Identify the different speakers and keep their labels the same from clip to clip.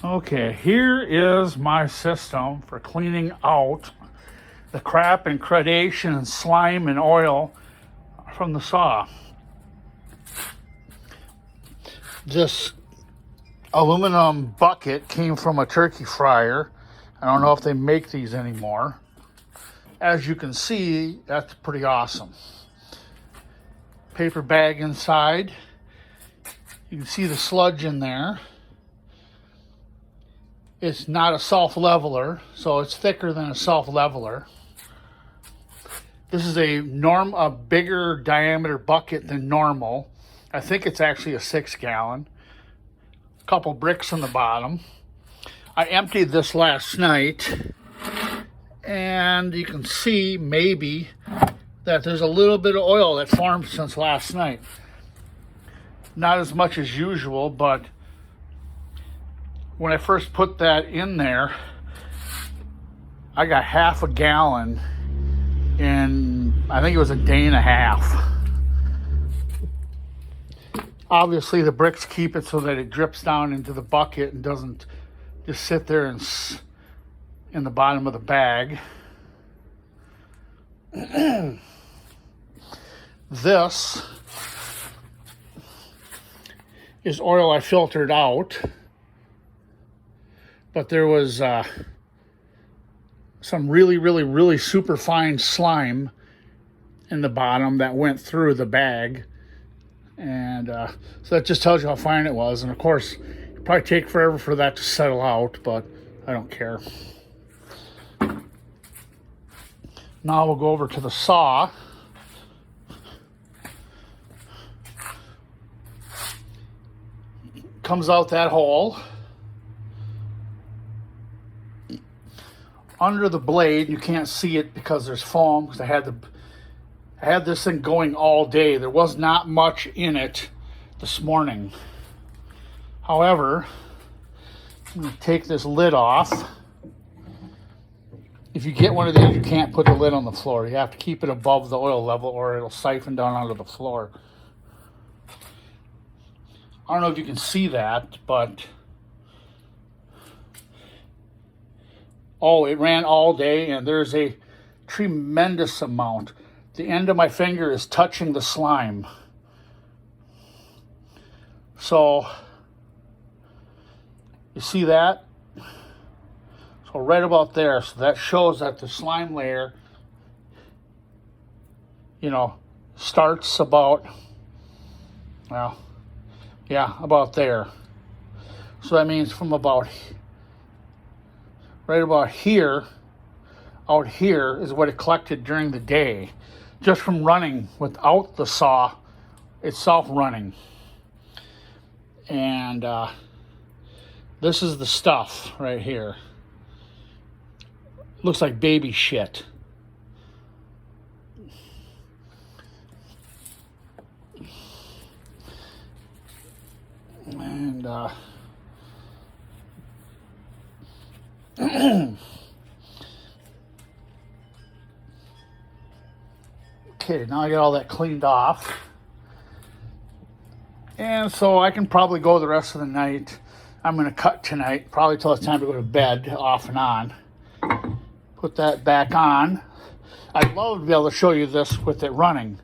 Speaker 1: Okay, here is my system for cleaning out the crap and credation and slime and oil from the saw. This aluminum bucket came from a turkey fryer. I don't know if they make these anymore. As you can see, that's pretty awesome. Paper bag inside. You can see the sludge in there. It's not a self-leveler, so it's thicker than a self-leveler. This is a bigger diameter bucket than normal. I think it's actually a 6-gallon. A couple bricks on the bottom. I emptied this last night, and you can see maybe that there's a little bit of oil that formed since last night. Not as much as usual, but when I first put that in there, I got half a gallon in, I think it was a day and a half. Obviously, the bricks keep it so that it drips down into the bucket and doesn't just sit there and in the bottom of the bag. This is oil I filtered out. But there was some really super fine slime in the bottom that went through the bag. And so that just tells you how fine it was. And of course, it'd probably take forever for that to settle out, but I don't care. Now we'll go over to the saw. Comes out that hole. Under the blade, you can't see it because there's foam, because I had this thing going all day. There was not much in it this morning. However, I'm going to take this lid off. If you get one of these, you can't put the lid on the floor. You have to keep it above the oil level or it'll siphon down onto the floor. I don't know if you can see that, but it ran all day, and there's a tremendous amount. The end of my finger is touching the slime. So, you see that? So right about there, so that shows that the slime layer, starts about, about there. So that means from right about here, out here is what it collected during the day, just from running without the saw itself running. And this is the stuff right here. Looks like baby shit. And okay, now I got all that cleaned off. And so I can probably go the rest of the night. I'm going to cut tonight, probably till it's time to go to bed, off and on. Put that back on. I'd love to be able to show you this with it running,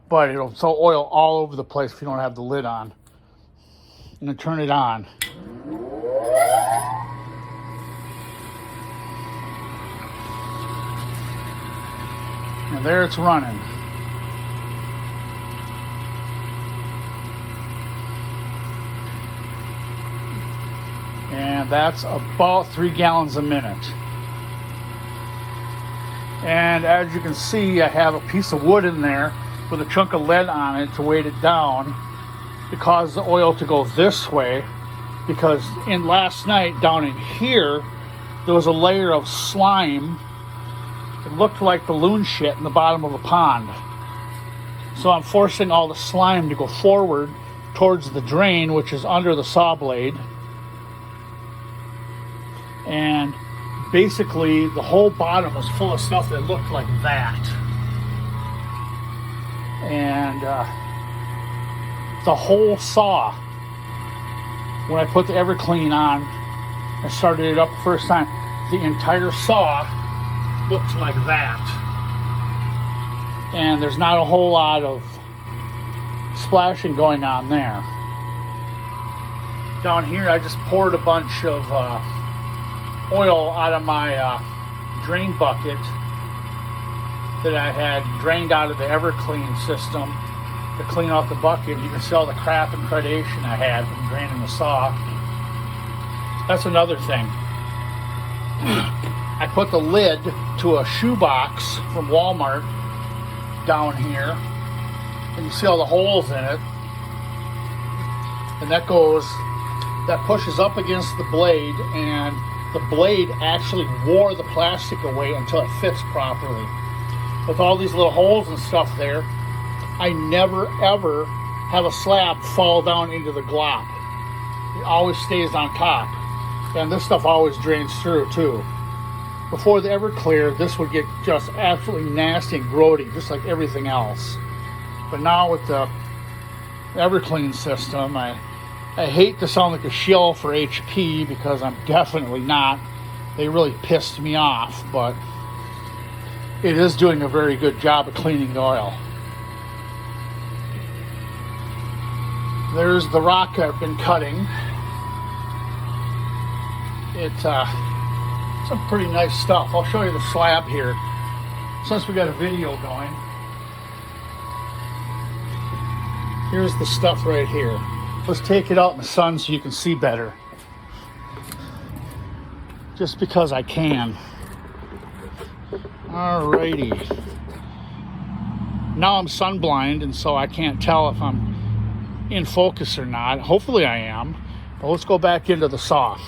Speaker 1: but it'll throw oil all over the place if you don't have the lid on. I'm going to turn it on. And there it's running. And that's about 3 gallons a minute. And as you can see, I have a piece of wood in there with a chunk of lead on it to weight it down to cause the oil to go this way. Because last night down in here, there was a layer of slime. It looked like balloon shit in the bottom of a pond. So I'm forcing all the slime to go forward towards the drain, which is under the saw blade. And basically the whole bottom was full of stuff that looked like that. And the whole saw, when I put the everclean on, I started it up the first time. The entire saw looks like that. And there's not a whole lot of splashing going on there. Down here, I just poured a bunch of oil out of my drain bucket that I had drained out of the everclean system to clean off the bucket. You can see all the crap and predation I had from draining the saw. That's another thing. I put the lid to a shoebox from Walmart down here, and you see all the holes in it, and that pushes up against the blade, and the blade actually wore the plastic away until it fits properly. With all these little holes and stuff there, I never ever have a slab fall down into the glop. It always stays on top, and this stuff always drains through too. Before the Everclear, this would get just absolutely nasty and grody, just like everything else. But now with the everclean system, I hate to sound like a shill for HP, because I'm definitely not. They really pissed me off, but it is doing a very good job of cleaning the oil. There's the rock I've been cutting. It's some pretty nice stuff. I'll show you the slab here, since we got a video going. Here's the stuff right here. Let's take it out in the sun so you can see better. Just because I can. Alrighty. Now I'm sunblind, and so I can't tell if I'm in focus or not. Hopefully I am. But let's go back into the saw.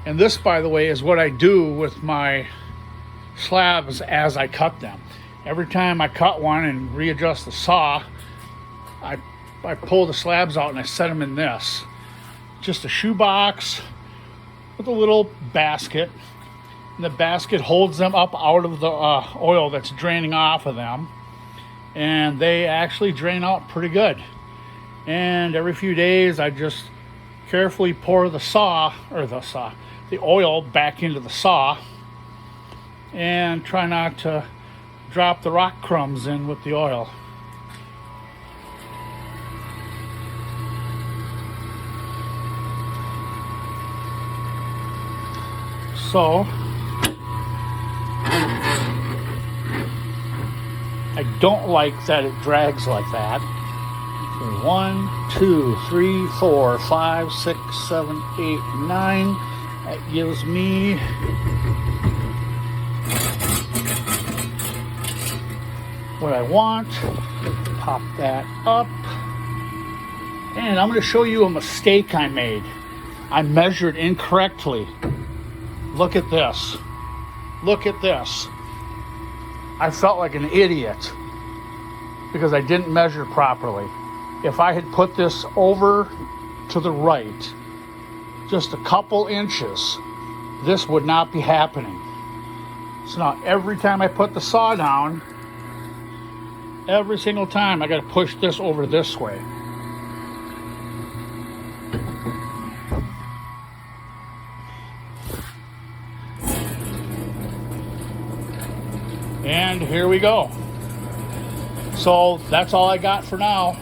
Speaker 1: And this, by the way, is what I do with my slabs as I cut them. Every time I cut one and readjust the saw, I pull the slabs out and I set them in this. Just a shoebox with a little basket. And the basket holds them up out of the oil that's draining off of them. And they actually drain out pretty good. And every few days I just carefully pour the oil back into the saw, and try not to drop the rock crumbs in with the oil. So I don't like that it drags like that. 1, 2, 3, 4, 5, 6, 7, 8, 9. That gives me what I want. Pop that up. And I'm going to show you a mistake I made. I measured incorrectly. Look at this. Look at this. I felt like an idiot because I didn't measure properly. If I had put this over to the right just a couple inches, this would not be happening. So now every time I put the saw down, every single time I got to push this over this way. And here we go. So that's all I got for now.